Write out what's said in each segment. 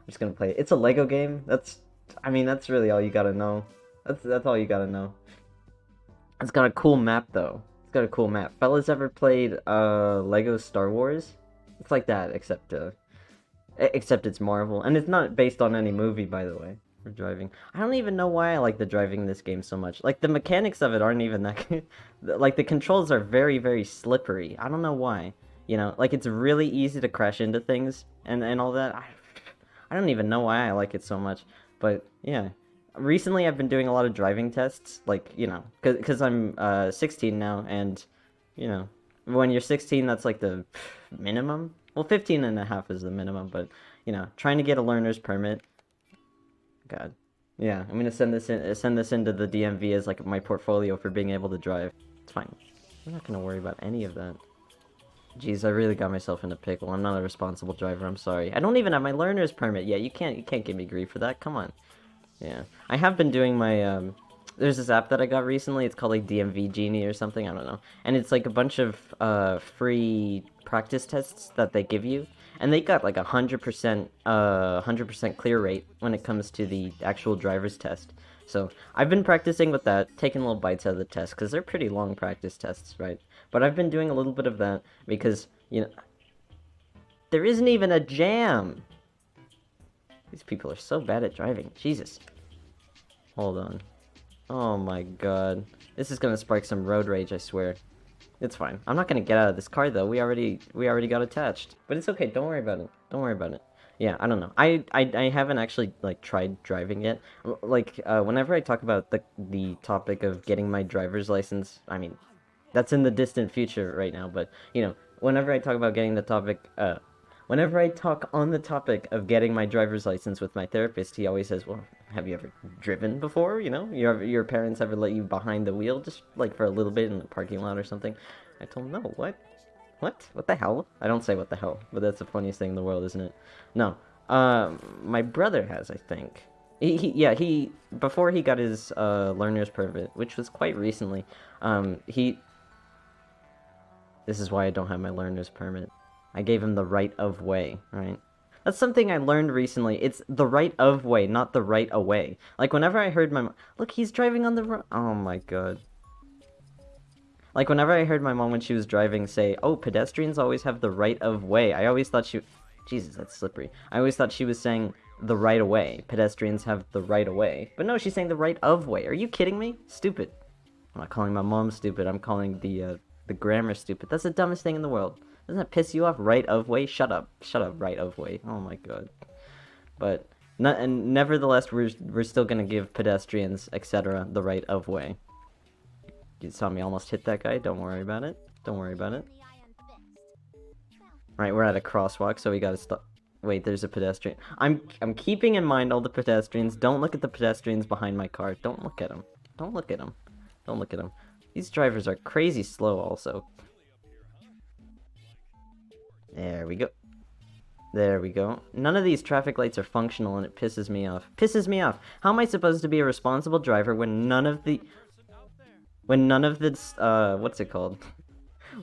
just gonna play it. It's a Lego game. I mean, that's really all you gotta know. That's all you gotta know. It's got a cool map though. It's got a cool map. Fellas ever played Lego Star Wars? It's like that, except it's Marvel, and it's not based on any movie, by the way. For driving, I don't even know why I like the driving in this game so much. Like the mechanics of it aren't even that good. Like the controls are very, very slippery. I don't know why. You know, like it's really easy to crash into things and all that. I don't even know why I like it so much. But yeah, recently I've been doing a lot of driving tests. Like because I'm 16 now, and you know, when you're 16, that's like the minimum. Well, 15 and a half is the minimum, but trying to get a learner's permit. God. Yeah, I'm gonna send this into the DMV as like my portfolio for being able to drive. It's fine. I'm not gonna worry about any of that. Jeez, I really got myself in a pickle. I'm not a responsible driver, I'm sorry. I don't even have my learner's permit yet. You can't give me grief for that. Come on. Yeah. I have been doing my there's this app that I got recently. It's called like DMV Genie or something, I don't know. And it's like a bunch of free practice tests that they give you. And they got like 100% clear rate when it comes to the actual driver's test. So I've been practicing with that, taking little bites out of the test, because they're pretty long practice tests, right? But I've been doing a little bit of that because, there isn't even a jam. These people are so bad at driving. Jesus. Hold on. Oh my god. This is gonna spark some road rage, I swear. It's fine. I'm not gonna get out of this car though. We already got attached. But it's okay. Don't worry about it. Don't worry about it. Yeah, I don't know. I haven't actually like tried driving yet. Like whenever I talk about the topic of getting my driver's license, I mean, that's in the distant future right now, but whenever I talk about getting the topic whenever I talk on the topic of getting my driver's license with my therapist, he always says, "Well, have you ever driven before? Your parents ever let you behind the wheel just like for a little bit in the parking lot or something?" I told him, "No, what? What the hell?" I don't say what the hell, but that's the funniest thing in the world, isn't it? No. My brother has, I think. He before he got his learner's permit, which was quite recently. He This is why I don't have my learner's permit. I gave him the right of way, right? That's something I learned recently. It's the right of way, not the right away. Like, whenever I heard look, he's driving on the road. Oh my god. Like, whenever I heard my mom when she was driving say, "Oh, pedestrians always have the right of way," I always thought Jesus, that's slippery. I always thought she was saying the right of way. Pedestrians have the right of way. But no, she's saying the right of way. Are you kidding me? Stupid. I'm not calling my mom stupid. I'm calling the grammar stupid. That's the dumbest thing in the world. Doesn't that piss you off? Right of way? Shut up. Shut up, right of way. Oh my god. But, nevertheless, we're still gonna give pedestrians, etc., the right of way. You saw me almost hit that guy? Don't worry about it. Don't worry about it. Right, we're at a crosswalk, so we gotta stop. Wait, there's a pedestrian. I'm keeping in mind all the pedestrians. Don't look at the pedestrians behind my car. Don't look at them. Don't look at them. Don't look at them. These drivers are crazy slow also. There we go. There we go. None of these traffic lights are functional and it pisses me off. Pisses me off. How am I supposed to be a responsible driver when none of the what's it called?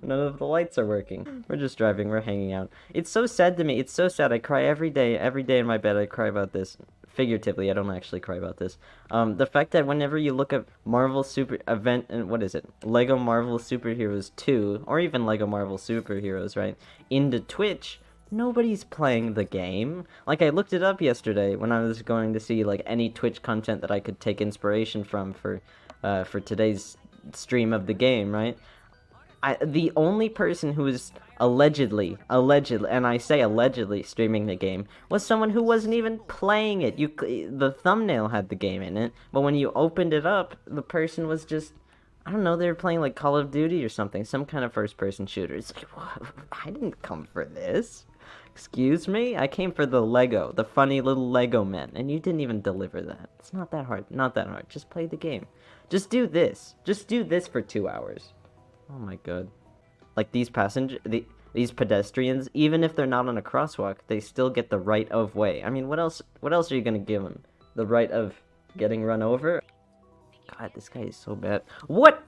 None of the lights are working. We're just driving, we're hanging out. It's so sad to me. It's so sad. I cry every day. Every day in my bed I cry about this. Figuratively, I don't actually cry about this. The fact that whenever you look at Marvel Super Event, and what is it? Lego Marvel Superheroes 2, or even Lego Marvel Superheroes, right? Into Twitch, nobody's playing the game. Like, I looked it up yesterday when I was going to see, like, any Twitch content that I could take inspiration from for today's stream of the game, right? The only person who was allegedly, and I say allegedly, streaming the game was someone who wasn't even playing it. The thumbnail had the game in it, but when you opened it up, the person was just, I don't know, they were playing like Call of Duty or something, some kind of first-person shooter. It's like, I didn't come for this. Excuse me? I came for the Lego, the funny little Lego men, and you didn't even deliver that. It's not that hard, not that hard. Just play the game. Just do this. Just do this for 2 hours. Oh my god. Like, these pedestrians, even if they're not on a crosswalk, they still get the right of way. I mean, what else are you gonna give them? The right of getting run over? God, this guy is so bad. What?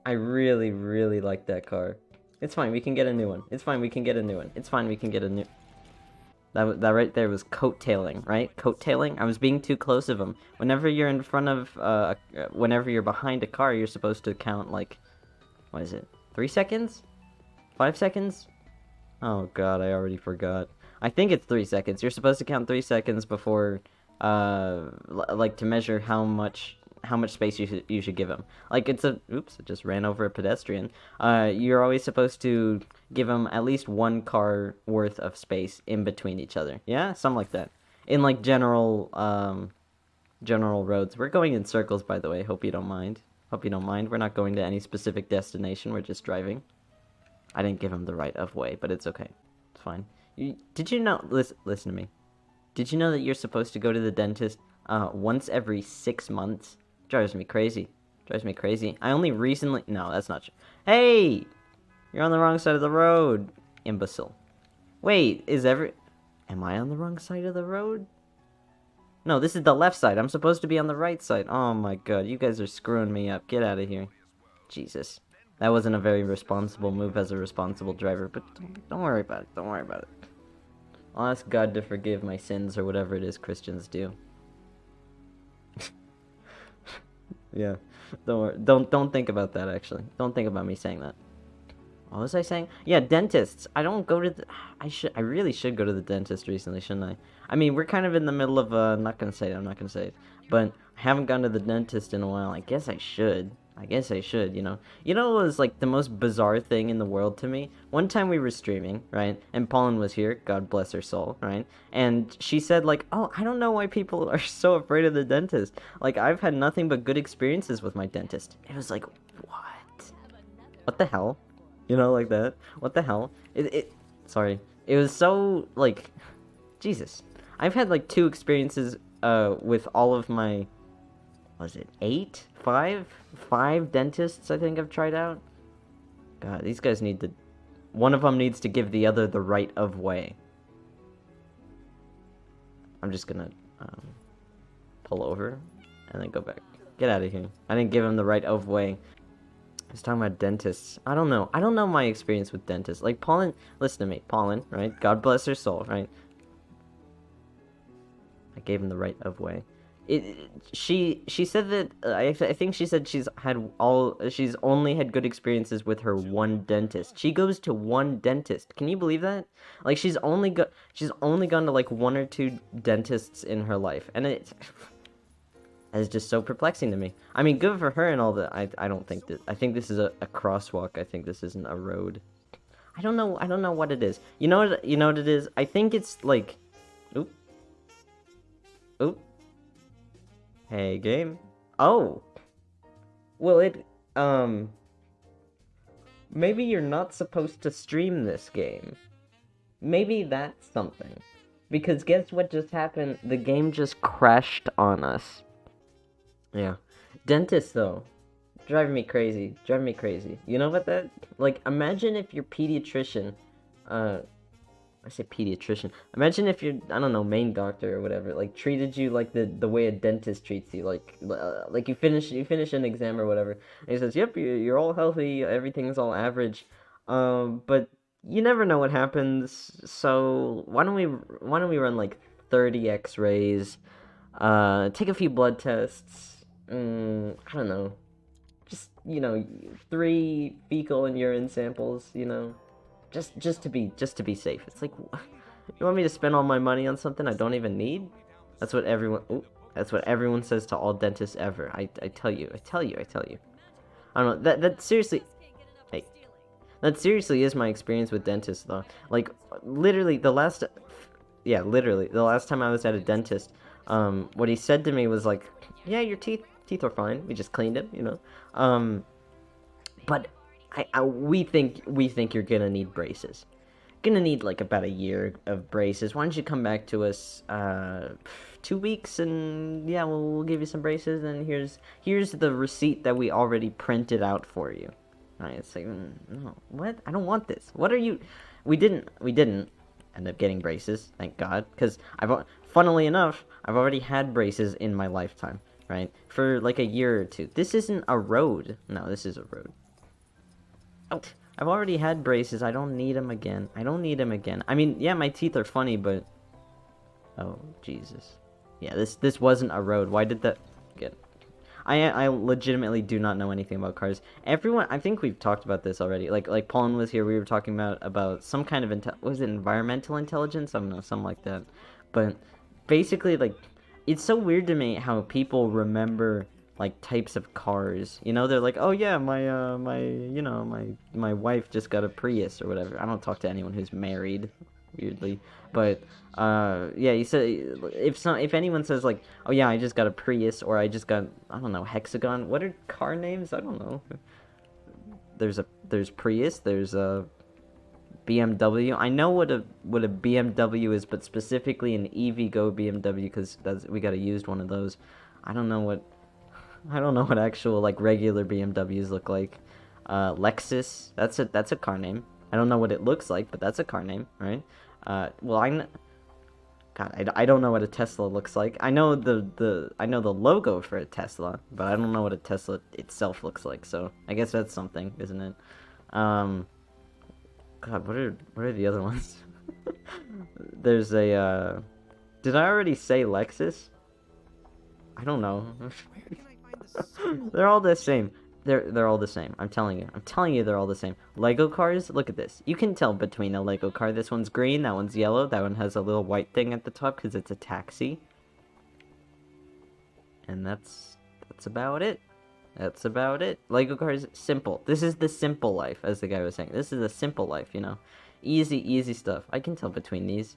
I really, really like that car. It's fine, we can get a new one. It's fine, we can get a new one. It's fine, we can get a new... That right there was coattailing, right? Coattailing? I was being too close of him. Whenever you're in front of, whenever you're behind a car, you're supposed to count, like... What is it? 3 seconds? 5 seconds? Oh god, I already forgot. I think it's 3 seconds. You're supposed to count 3 seconds before, like, to measure how much space you should give him. Like, it's a... Oops, it just ran over a pedestrian. You're always supposed to give him at least one car worth of space in between each other. Yeah? Something like that. In, like, general roads. We're going in circles, by the way. Hope you don't mind. Hope you don't mind. We're not going to any specific destination. We're just driving. I didn't give him the right of way, but it's okay. It's fine. Did you know... Listen to me. Did you know that you're supposed to go to the dentist once every 6 months? Drives me crazy. Drives me crazy. I only recently... No, that's not true. Hey! You're on the wrong side of the road, imbecile. Wait, am I on the wrong side of the road? No, this is the left side. I'm supposed to be on the right side. Oh my god, you guys are screwing me up. Get out of here. Jesus. That wasn't a very responsible move as a responsible driver, but don't worry about it. Don't worry about it. I'll ask God to forgive my sins or whatever it is Christians do. Yeah. Don't worry. Don't think about that, actually. Don't think about me saying that. What was I saying? Yeah, dentists. I don't go to the... I really should go to the dentist recently, shouldn't I? I mean, we're kind of in the middle of, I'm not gonna say it. But I haven't gone to the dentist in a while. I guess I should. You know? You know what was, like, the most bizarre thing in the world to me? One time we were streaming, right? And Pauline was here, God bless her soul, right? And she said, like, oh, I don't know why people are so afraid of the dentist. Like, I've had nothing but good experiences with my dentist. It was like, what? What the hell? You know, like that? What the hell? Sorry. It was so, like... Jesus. I've had, like, 2 experiences, with all of my... Was it 8? 5? 5 dentists I think I've tried out. God, these guys need to... One of them needs to give the other the right of way. I'm just gonna pull over and then go back. Get out of here. I didn't give him the right of way. I was talking about dentists. I don't know my experience with dentists. Like, Pauline... Listen to me. Pauline, right? God bless her soul, right? I gave him the right of way. She said that I think she said she's only had good experiences with her one dentist. She goes to one dentist. Can you believe that? Like, she's only gone to like 1 or 2 dentists in her life, and it's just so perplexing to me. I mean, good for her and all that. I don't think that. I think this is a crosswalk. I think this isn't a road. I don't know what it is. You know what it is? I think it's like, oop. Hey, game. Oh. Well, maybe you're not supposed to stream this game. Maybe that's something. Because guess what just happened? The game just crashed on us. Yeah. Dentists, though. Driving me crazy. You know what that... Like, imagine if your pediatrician, I say pediatrician. Imagine if your, I don't know, main doctor or whatever, like, treated you like the way a dentist treats you. Like you finish an exam or whatever, and he says, "Yep, you're all healthy, everything's all average," but you never know what happens. So why don't we run like 30 X-rays, take a few blood tests. I don't know, just 3 fecal and urine samples. Just to be safe. It's like, you want me to spend all my money on something I don't even need? That's what everyone says to all dentists ever. I tell you. I don't know. That seriously. Hey, that seriously is my experience with dentists, though. Like, literally the last time I was at a dentist, what he said to me was like, "Yeah, your teeth are fine. We just cleaned them, but." We think you're gonna need braces. Gonna need like about a year of braces. Why don't you come back to us 2 weeks, and yeah, we'll give you some braces, and here's the receipt that we already printed out for you. Right? It's like, no, what? I don't want this. What are you? We didn't end up getting braces, thank God, because funnily enough, I've already had braces in my lifetime, right? For like a year or 2. This isn't a road. No, this is a road. Oh, I've already had braces. I don't need them again. I don't need them again. I mean, yeah, my teeth are funny, but oh Jesus. Yeah, this wasn't a road. Why did that get? I legitimately do not know anything about cars. Everyone, I think we've talked about this already. Like Paulin was here. We were talking about some kind of was it environmental intelligence? I don't know, something like that. But basically, like, it's so weird to me how people remember like types of cars. You know, they're like, oh yeah, my wife just got a Prius or whatever. I don't talk to anyone who's married, weirdly, but yeah, you said if anyone says like, oh yeah, I just got a Prius or I just got, I don't know, Hexagon. What are car names? I don't know. There's Prius. There's a BMW. I know what a BMW is, but specifically an EVgo BMW because we got a used one of those. I don't know what actual like regular BMWs look like. Lexus. That's a car name. I don't know what it looks like, but that's a car name, right? Well, I don't know what a Tesla looks like. I know the logo for a Tesla, but I don't know what a Tesla itself looks like. So I guess that's something, isn't it? God, what are the other ones? There's a did I already say Lexus? I don't know. They're all the same. They're all the same. I'm telling you. I'm telling you they're all the same. Lego cars, look at this. You can tell between a Lego car. This one's green, that one's yellow, that one has a little white thing at the top because it's a taxi. And that's about it. That's about it. Lego cars, simple. This is the simple life, as the guy was saying. This is the simple life, you know. Easy stuff. I can tell between these.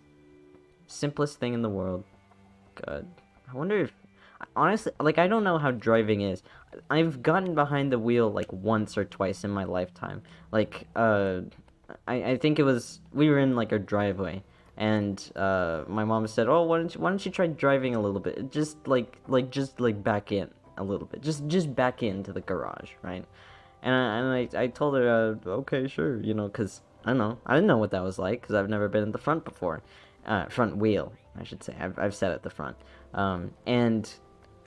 Simplest thing in the world. God. I wonder if... Honestly, like, I don't know how driving is. I've gotten behind the wheel, like, once or twice in my lifetime. Like, I think it was... We were in, like, our driveway. And, my mom said, oh, why don't you try driving a little bit? Just back in a little bit. Just back into the garage, right? And I told her, okay, sure, you know, because, I don't know. I didn't know what that was like, because I've never been in the front before. Front wheel, I should say. I've sat at the front. And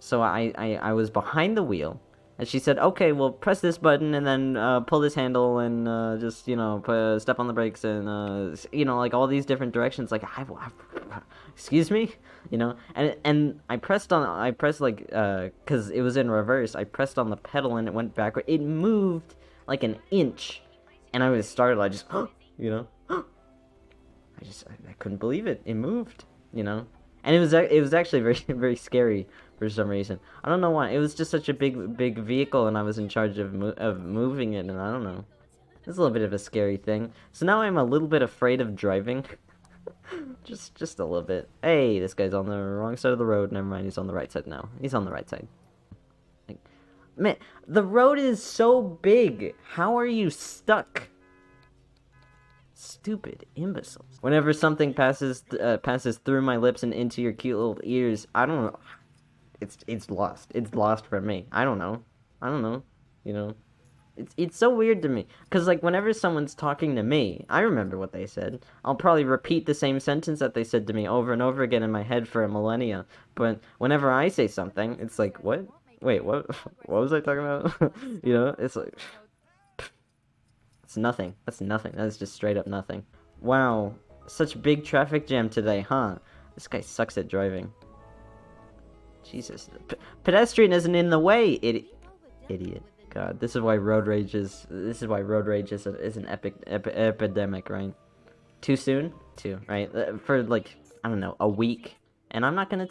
so I was behind the wheel, and she said, okay, well, press this button, and then pull this handle, and just, you know, step on the brakes, and, you know, like, all these different directions, like, excuse me? You know, and I pressed, like, because it was in reverse, I pressed on the pedal, and it went backward. It moved, like, an inch, and I was startled. I just, you know, I couldn't believe it. It moved, you know? And it was actually very, very scary for some reason. I don't know why. It was just such a big vehicle, and I was in charge of moving it, and I don't know. It's a little bit of a scary thing. So now I'm a little bit afraid of driving. just a little bit. Hey, this guy's on the wrong side of the road. Never mind, he's on the right side now. He's on the right side. Like, man, the road is so big. How are you stuck? Stupid imbeciles. Whenever something passes through my lips and into your cute little ears, I don't know. It's lost. It's lost for me. I don't know. You know, it's so weird to me. Cause like whenever someone's talking to me, I remember what they said. I'll probably repeat the same sentence that they said to me over and over again in my head for a millennia. But whenever I say something, it's like, what? Wait, what? What was I talking about? You know, it's like. It's nothing. That's nothing. That is just straight up nothing. Wow. Such big traffic jam today, huh? This guy sucks at driving. Jesus. Pedestrian isn't in the way, idiot. God, this is why road rage is an epidemic, right? Too soon? Right? For like, I don't know, a week. And I'm not gonna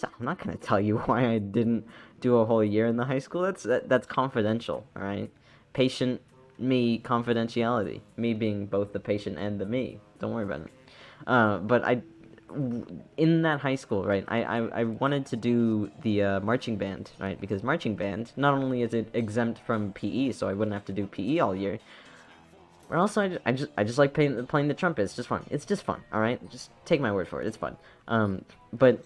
tell you why I didn't do a whole year in the high school. That's confidential, all right? Patient me confidentiality, me being both the patient and the me. Don't worry about it. But in that high school, right, I wanted to do the marching band, right, because marching band, not only is it exempt from PE, so I wouldn't have to do PE all year, but also I just like playing the trumpet. It's just fun. It's just fun, all right? Just take my word for it. It's fun. But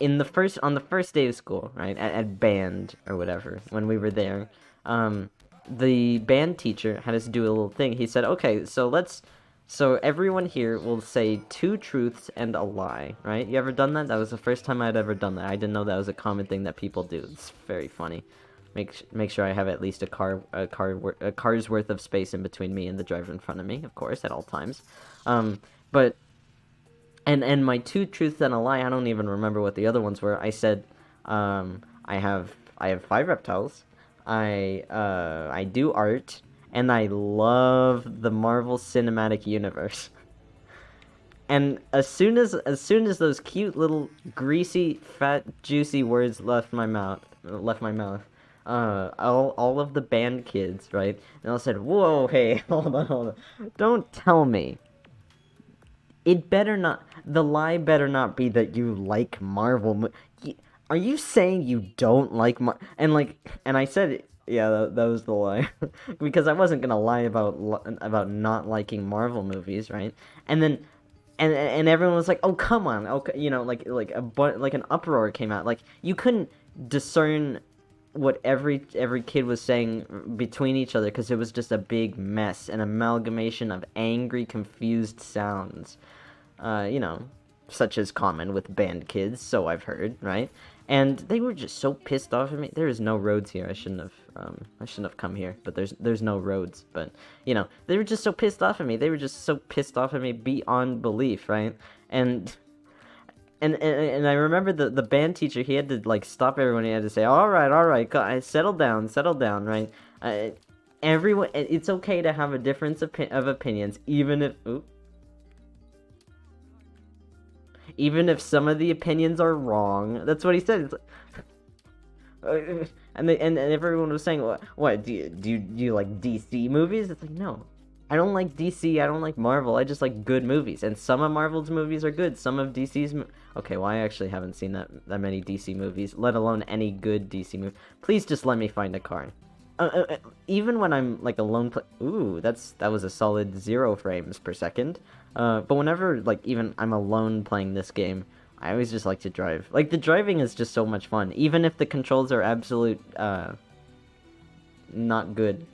on the first day of school, right, at band or whatever, when we were there, the band teacher had us do a little thing. He said, okay, so everyone here will say 2 truths and a lie, right? You ever done that? That was the first time I'd ever done that. I didn't know that was a common thing that people do. It's very funny. make sure I have at least a car's worth of space in between me and the driver in front of me, of course, at all times. But and my two truths and a lie, I don't even remember what the other ones were. I said, I have five reptiles. I do art, and I love the Marvel Cinematic Universe. And as soon as those cute little greasy, fat, juicy words left my mouth, all of the band kids, right? And all said, "Whoa, hey, hold on, don't tell me." It better not. The lie better not be that you like Marvel. Are you saying you don't like And I said, yeah, that was the lie, because I wasn't gonna lie about not liking Marvel movies, right? And then, and everyone was like, oh come on, okay, like an uproar came out. Like you couldn't discern what every kid was saying between each other because it was just a big mess, an amalgamation of angry, confused sounds. You know, such as common with band kids, so I've heard, right? And they were just so pissed off at me. There is no roads here. I shouldn't have come here, but there's no roads. But you know, they were just so pissed off at me. They were just so pissed off at me beyond belief, right? And I remember the band teacher. He had to like stop everyone. He had to say, all right, settle down, right? Everyone, it's okay to have a difference of opinions, even if some of the opinions are wrong. That's what he said. And everyone was saying, what do you like DC movies? It's like, no, I don't like DC. I don't like Marvel. I just like good movies. And some of Marvel's movies are good. Some of DC's okay. Well, I actually haven't seen that many DC movies, let alone any good DC movie. Please just let me find a car. Even when I'm like alone ooh, that was a solid 0 frames per second. But whenever like even I'm alone playing this game, I always just like to drive. Like the driving is just so much fun, even if the controls are absolute not good.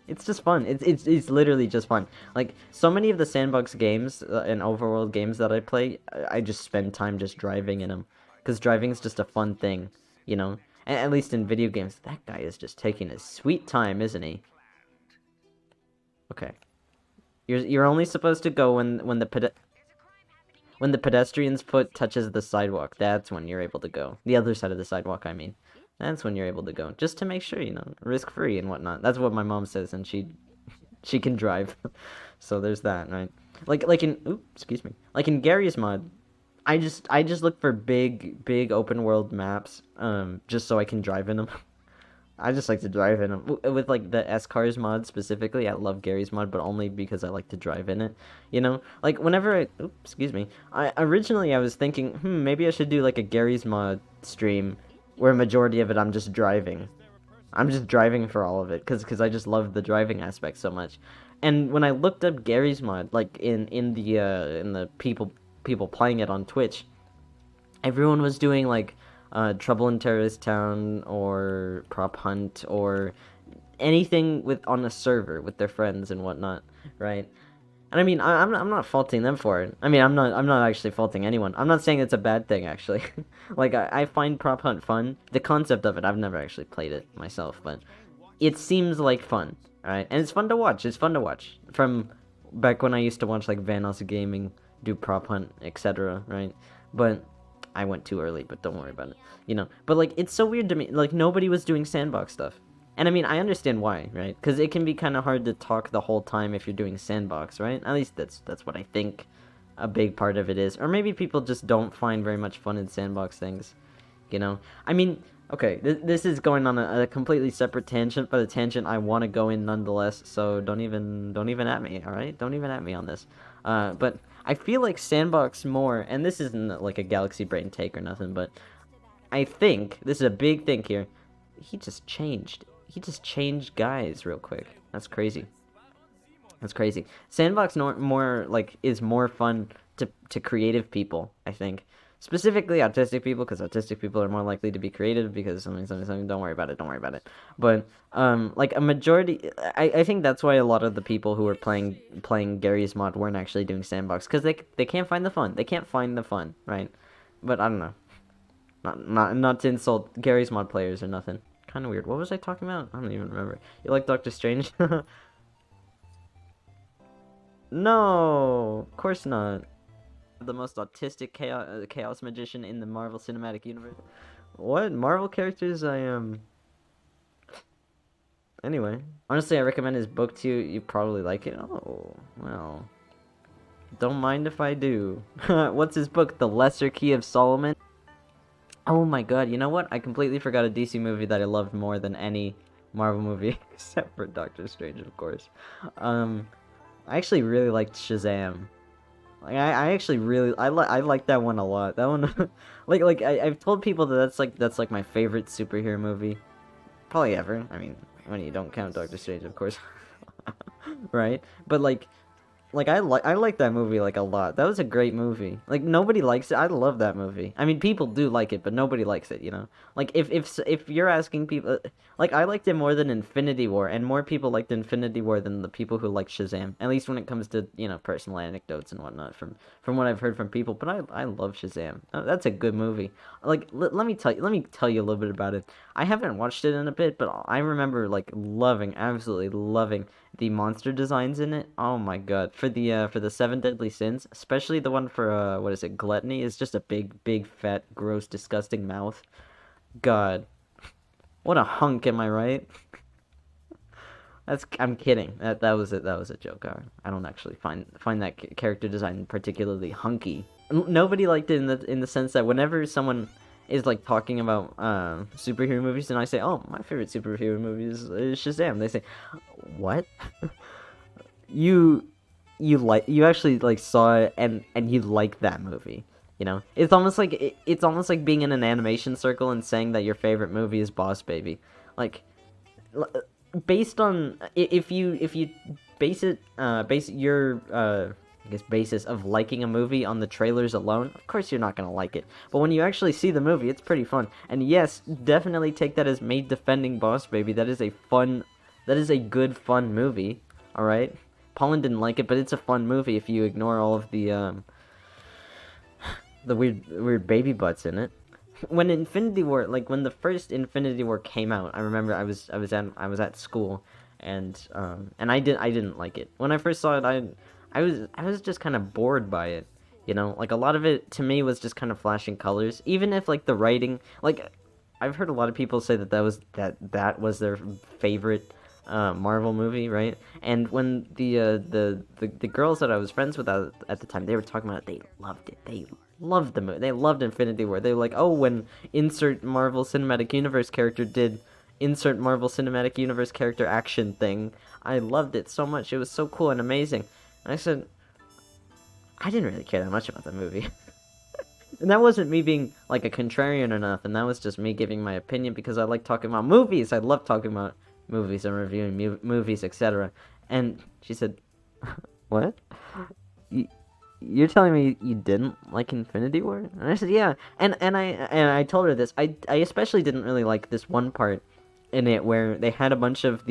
It's just fun. It's literally just fun. Like so many of the sandbox games and overworld games that I play, I just spend time just driving in them, because driving is just a fun thing, you know. At least in video games, that guy is just taking his sweet time, isn't he? Okay, you're only supposed to go when the pedestrian's foot touches the sidewalk. That's when you're able to go. The other side of the sidewalk, I mean. That's when you're able to go, just to make sure, you know, risk free and whatnot. That's what my mom says, and she can drive, so there's that, right? Like in excuse me, like in Gary's mod, I just look for big open world maps, just so I can drive in them. I just like to drive in them with like the S Cars mod specifically. I love Gary's mod, but only because I like to drive in it. You know, like whenever excuse me, I was thinking, maybe I should do like a Gary's mod stream where a majority of it I'm just driving. I'm just driving for all of it because I just love the driving aspect so much. And when I looked up Gary's mod, like in the people playing it on Twitch, everyone was doing like Trouble in Terrorist Town or Prop Hunt or anything with on a server with their friends and whatnot, right? And I mean, I'm not faulting them for it. I mean, I'm not actually faulting anyone. I'm not saying it's a bad thing, actually. Like, I find Prop Hunt fun. The concept of it, I've never actually played it myself, but it seems like fun, alright? And it's fun to watch. It's fun to watch. From back when I used to watch, like, Vanos Gaming do Prop Hunt, etc., right? But I went too early, but don't worry about it. You know? But, like, it's so weird to me. Like, nobody was doing sandbox stuff. And I mean, I understand why, right? Because it can be kind of hard to talk the whole time if you're doing sandbox, right? At least that's what I think a big part of it is. Or maybe people just don't find very much fun in sandbox things, you know? I mean, okay, this is going on a completely separate tangent, but a tangent I want to go in nonetheless, so don't even at me, alright? Don't even at me on this. But I feel like sandbox more, and this isn't like a Galaxy Brain take or nothing, but I think, this is a big thing here, he just changed guys real quick. That's crazy. That's crazy. Sandbox more like is more fun to creative people, I think. Specifically autistic people, because autistic people are more likely to be creative because something, don't worry about it. But like a majority, I think that's why a lot of the people who were playing Gary's mod weren't actually doing sandbox, because they can't find the fun. They can't find the fun, right? But I don't know. Not to insult Gary's mod players or nothing. Kind of weird. What was I talking about? I don't even remember. You like Doctor Strange? No, of course not. The most autistic chaos magician in the Marvel Cinematic Universe. What Marvel characters I am? Anyway, honestly, I recommend his book to you. You probably like it. Oh, well. Don't mind if I do. What's his book? The Lesser Key of Solomon? Oh my god, you know what? I completely forgot a DC movie that I loved more than any Marvel movie, except for Doctor Strange, of course. Um, I actually really liked Shazam. Like, I actually really I like that one a lot. That one, I've told people that that's like my favorite superhero movie, probably ever. I mean, when you don't count Doctor Strange, of course, right? But like I like that movie like a lot. That was a great movie. Like nobody likes it. I love that movie. I mean, people do like it, but nobody likes it. You know, like if you're asking people, like I liked it more than Infinity War, and more people liked Infinity War than the people who like Shazam. At least when it comes to personal anecdotes and whatnot from what I've heard from people. But I love Shazam. That's a good movie. Like let me tell you a little bit about it. I haven't watched it in a bit, but I remember like absolutely loving the monster designs in it. Oh my god. For the seven deadly sins, especially the one for what is it, gluttony, is just a big fat gross disgusting mouth. God. What a hunk, am I right? I'm kidding. That was it. That was a joke. I don't actually find that character design particularly hunky. Nobody liked it in the sense that whenever someone is like talking about superhero movies and I say, "Oh, my favorite superhero movie is Shazam." They say, "What?" you you actually like saw it and you like that movie. You know, it's almost like being in an animation circle and saying that your favorite movie is Boss Baby. Like based on if you base your I guess basis of liking a movie on the trailers alone, of course you're not gonna like it. But when you actually see the movie, it's pretty fun. And yes, definitely take that as me defending Boss Baby. That is a good fun movie. All right. Paulin didn't like it, but it's a fun movie if you ignore all of the weird baby butts in it. When Infinity War, like when the first Infinity War came out, I remember I was at school, and I didn't like it. When I first saw it, I was just kind of bored by it. You know, like a lot of it to me was just kind of flashing colors. Even if like the writing, like I've heard a lot of people say that was their favorite Marvel movie, right? And when the girls that I was friends with at the time, they were talking about it, they loved it. They loved the movie. They loved Infinity War. They were like, oh, when insert Marvel Cinematic Universe character did insert Marvel Cinematic Universe character action thing, I loved it so much. It was so cool and amazing. And I said, I didn't really care that much about the movie. And that wasn't me being like a contrarian or nothing. That was just me giving my opinion because I like talking about movies. I love talking about movies and reviewing movies, etc. And she said, "What? You're telling me you didn't like Infinity War?" And I said, "Yeah." And I told her this. I especially didn't really like this one part in it where they had a bunch of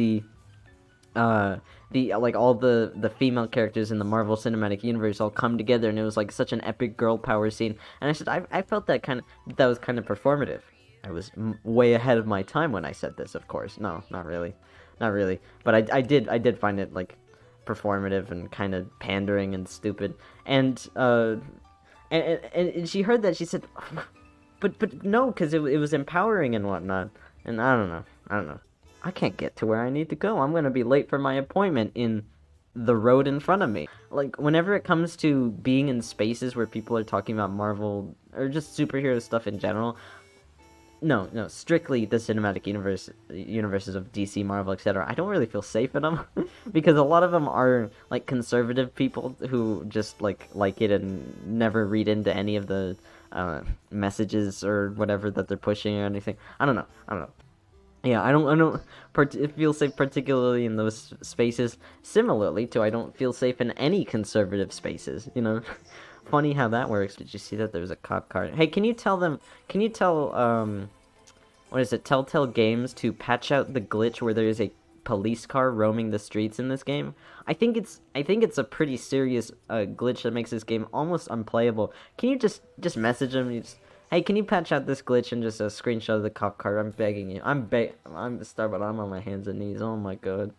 like all the female characters in the Marvel Cinematic Universe all come together, and it was like such an epic girl power scene. And I said I felt that was kind of performative. I was way ahead of my time when I said this, of course. No, not really. Not really. But I did find it like performative and kind of pandering and stupid. And she heard that, she said, but no, because it was empowering and whatnot. And I don't know. I can't get to where I need to go. I'm gonna be late for my appointment in the road in front of me. Like, whenever it comes to being in spaces where people are talking about Marvel or just superhero stuff in general, no, strictly the cinematic universes of DC, Marvel, etc. I don't really feel safe in them because a lot of them are like conservative people who just like it and never read into any of the messages or whatever that they're pushing or anything. I don't know. Yeah, I don't feel safe particularly in those spaces. Similarly to I don't feel safe in any conservative spaces, you know. Funny how that works. Did you see that there was a cop car? Hey, can you tell what is it, Telltale Games to patch out the glitch where there is a police car roaming the streets in this game? I think it's a pretty serious glitch that makes this game almost unplayable. Can you just message them? Hey, can you patch out this glitch and just a screenshot of the cop car? I'm begging you. I'm Starbucks. I'm on my hands and knees. Oh my god.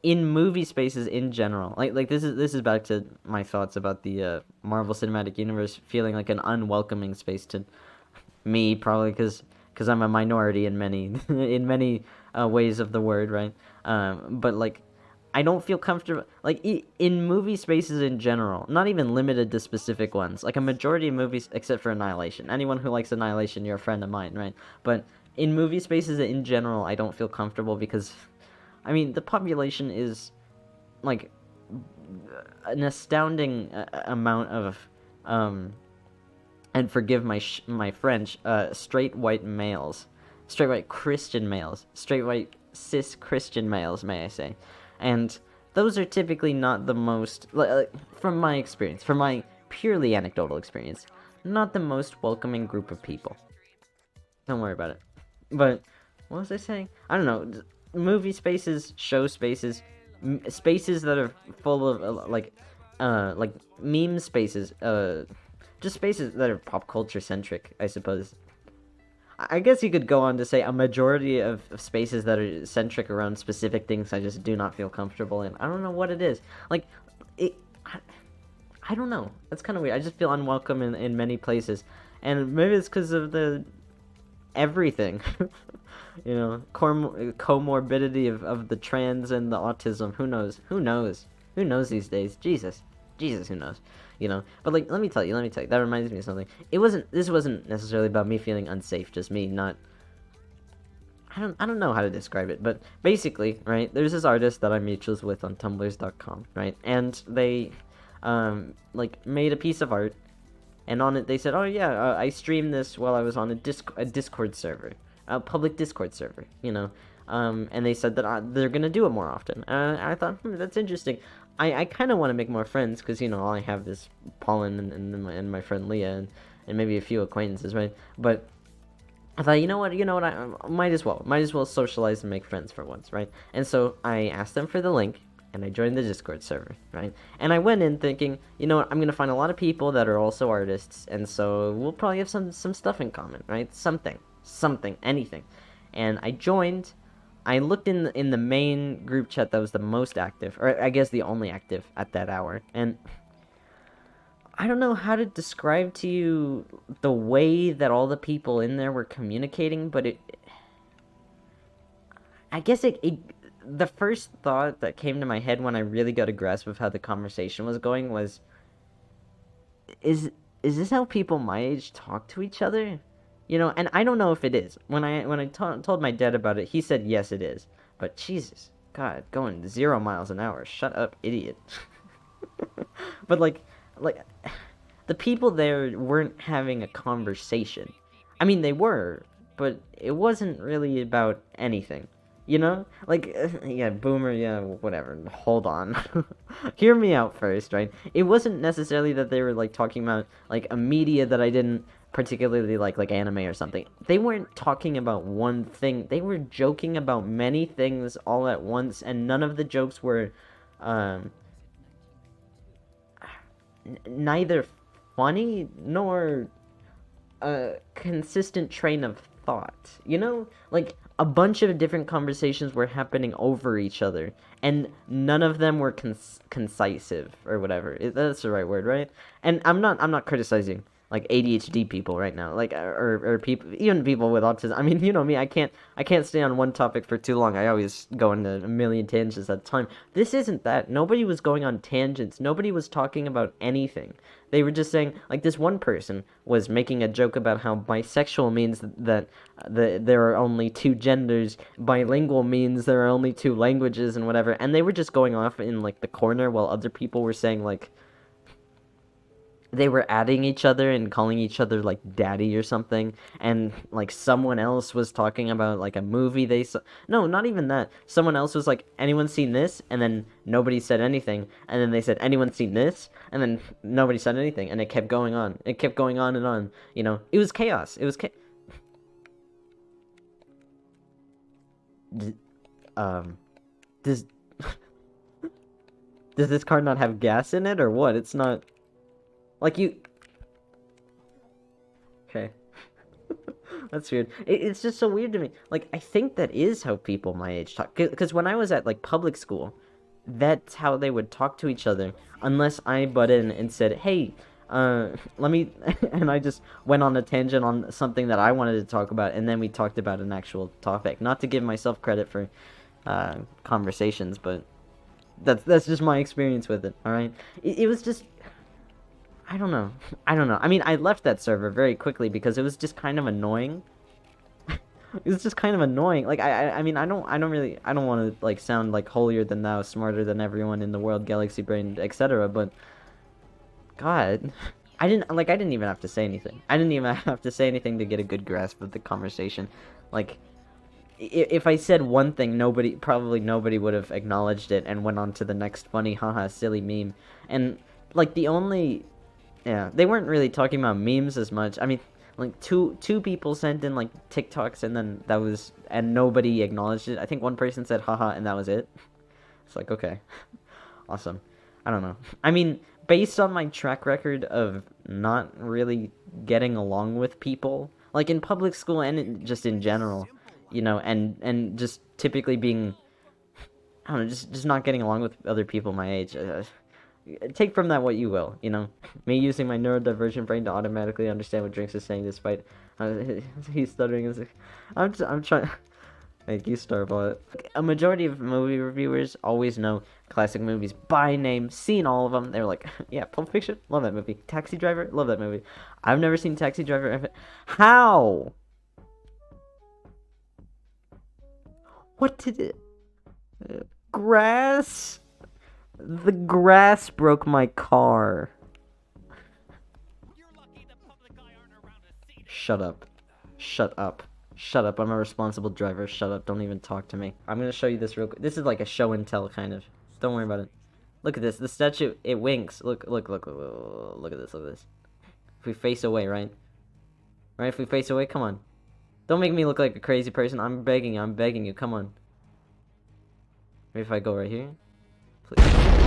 In movie spaces in general, like this is back to my thoughts about the Marvel Cinematic Universe feeling like an unwelcoming space to me, probably because I'm a minority in many in many ways of the word, right? But like I don't feel comfortable like in movie spaces in general, not even limited to specific ones. Like a majority of movies, except for Annihilation. Anyone who likes Annihilation, you're a friend of mine, right? But in movie spaces in general, I don't feel comfortable because, I mean, the population is like an astounding amount of um, and forgive my French, straight white males, straight white Christian males, straight white cis Christian males, may I say, and those are typically not the most, from my experience, from my purely anecdotal experience, not the most welcoming group of people. Don't worry about it. But what was I saying? I don't know. Movie spaces, show spaces, spaces that are full of like meme spaces, just spaces that are pop culture centric, I suppose. I guess you could go on to say a majority of spaces that are centric around specific things I just do not feel comfortable in. I don't know what it is. Like, it. I don't know. That's kind of weird. I just feel unwelcome in many places. And maybe it's because of the everything. You know, comorbidity of the trans and the autism. Who knows? Who knows? Who knows these days? Jesus. Jesus, who knows? You know, but like, let me tell you, that reminds me of something. This wasn't necessarily about me feeling unsafe, just me not, I don't know how to describe it, but basically, right, there's this artist that I'm mutuals with on tumblrs.com, right, and they, like, made a piece of art, and on it they said, oh yeah, I streamed this while I was on a Discord server, a public Discord server, you know, and they said that they're gonna do it more often. I thought, that's interesting. I kind of want to make more friends because, you know, all I have is Pollen and my friend Leah and maybe a few acquaintances, right? But I thought, you know what, I might as well socialize and make friends for once, right? And so I asked them for the link, and I joined the Discord server, right? And I went in thinking, you know what, I'm gonna find a lot of people that are also artists, and so we'll probably have some stuff in common, right? Something, anything. And I joined. I looked in the main group chat that was the most active, or I guess the only active at that hour, and I don't know how to describe to you the way that all the people in there were communicating, but I guess the first thought that came to my head when I really got a grasp of how the conversation was going was, is this how people my age talk to each other? You know, and I don't know if it is. When I told my dad about it, he said yes, it is. But Jesus, God, going 0 miles an hour. Shut up, idiot. But like the people there weren't having a conversation. I mean, they were, but it wasn't really about anything. You know? Like, yeah, boomer, yeah, whatever. Hold on. Hear me out first, right? It wasn't necessarily that they were, like, talking about, like, a media that I didn't particularly like anime or something. They weren't talking about one thing. They were joking about many things all at once, and none of the jokes were, um, neither funny nor a consistent train of thought. You know? Like, a bunch of different conversations were happening over each other, and none of them were concisive or whatever. That's the right word, right? And I'm not criticizing like ADHD people right now, like or people, even people with autism. I mean, you know me, I can't stay on one topic for too long. I always go into a million tangents at a time. This isn't that. Nobody was going on tangents. Nobody was talking about anything. They were just saying, like, this one person was making a joke about how bisexual means that there are only two genders, bilingual means there are only two languages and whatever, and they were just going off in like the corner while other people were saying like they were adding each other and calling each other like daddy or something, and like someone else was talking about like a movie they saw. No, not even that. Someone else was like, anyone seen this? And then nobody said anything, and then they said, anyone seen this? And then nobody said anything, and it kept going on. It kept going on and on. You know, it was chaos. It was does does this car not have gas in it or what? It's not like you. Okay. That's weird. It's just so weird to me. Like, I think that is how people my age talk. Because when I was at, like, public school, that's how they would talk to each other. Unless I butt in and said, hey, let me... and I just went on a tangent on something that I wanted to talk about, and then we talked about an actual topic. Not to give myself credit for conversations, but that's just my experience with it, alright? It was just... I don't know. I don't know. I mean, I left that server very quickly because it was just kind of annoying. It was just kind of annoying. Like, I mean, I don't want to, like, sound, like, holier than thou, smarter than everyone in the world, galaxy brain, etc., but, God, I didn't even have to say anything. I didn't even have to say anything to get a good grasp of the conversation. Like, if I said one thing, probably nobody would have acknowledged it and went on to the next funny, haha, silly meme. And, like, yeah, they weren't really talking about memes as much. I mean, like two people sent in like TikToks, and then and nobody acknowledged it. I think one person said haha, and that was it. It's like, okay, awesome. I don't know. I mean, based on my track record of not really getting along with people, like in public school and just in general, and just typically being, I don't know, just not getting along with other people my age. Take from that what you will, Me using my neurodivergent brain to automatically understand what Drinks is saying despite he's stuttering. I'm trying. Thank you, Starbot. A majority of movie reviewers always know classic movies by name, seen all of them. They're like, yeah, Pulp Fiction, love that movie. Taxi Driver, love that movie. I've never seen Taxi Driver. How? What did it? Grass? The grass broke my car. Shut up. Shut up. Shut up. I'm a responsible driver. Shut up. Don't even talk to me. I'm gonna show you this real quick. This is like a show and tell kind of. Don't worry about it. Look at this. The statue, it winks. Look at this. Look at this. If we face away, right? Right? If we face away, come on. Don't make me look like a crazy person. I'm begging you. Come on. Maybe if I go right here. Please.